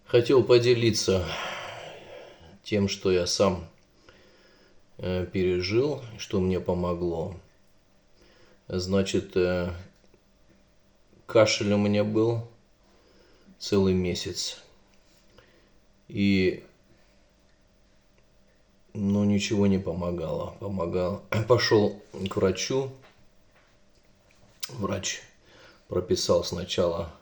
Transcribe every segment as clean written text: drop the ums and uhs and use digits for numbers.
Хотел поделиться тем, что я сам пережил, что мне помогло. Значит, кашель у меня был целый месяц. И, ничего не помогало. Пошел к врачу. Врач прописал сначала,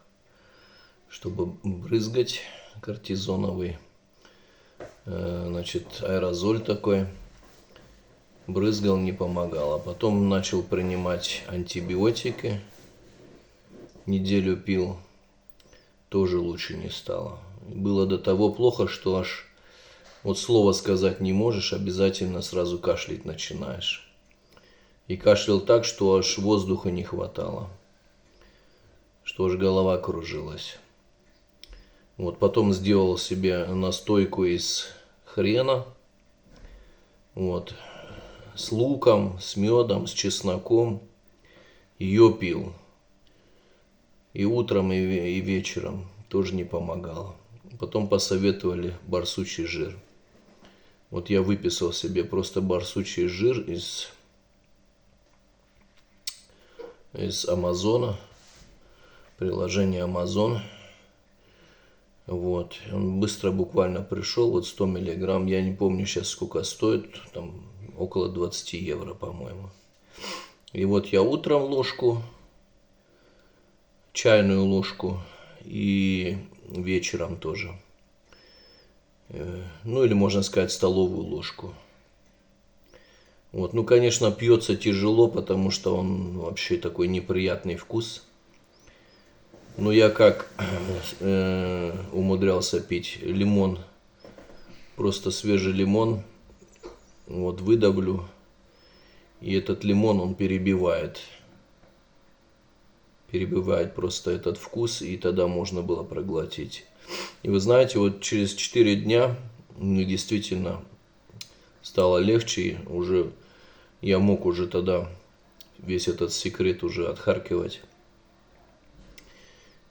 чтобы брызгать кортизоновый, аэрозоль такой. Брызгал, не помогало. Потом начал принимать антибиотики. Неделю пил. Тоже лучше не стало. Было до того плохо, что аж слова сказать не можешь, обязательно сразу кашлять начинаешь. И кашлял так, что аж воздуха не хватало. Что аж голова кружилась. Потом сделал себе настойку из хрена. С луком, с медом, с чесноком. Ее пил. И утром, и вечером. Тоже не помогало. Потом посоветовали барсучий жир. Я выписал себе просто барсучий жир из Амазона. Приложение Амазон. Он быстро буквально пришел. 100 миллиграмм. Я не помню сейчас сколько стоит. Там около 20 евро, по-моему. И я утром ложку, чайную ложку, и вечером тоже. Или можно сказать столовую ложку. Конечно, пьется тяжело, потому что он вообще такой неприятный вкус. Но я как умудрялся пить лимон, просто свежий лимон, выдавлю, и этот лимон, он перебивает просто этот вкус, и тогда можно было проглотить. И вы знаете, через 4 дня мне действительно стало легче, и я мог уже тогда весь этот секрет уже отхаркивать.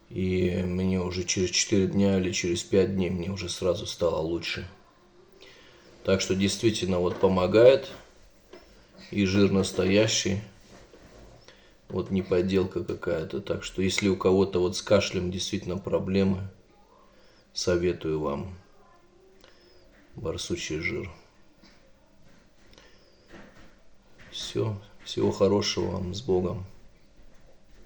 И мне уже через 4 дня или через 5 дней мне уже сразу стало лучше. Так что действительно помогает. И жир настоящий. Не подделка какая-то. Так что если у кого-то с кашлем действительно проблемы, советую вам барсучий жир. Все. Всего хорошего вам. С Богом.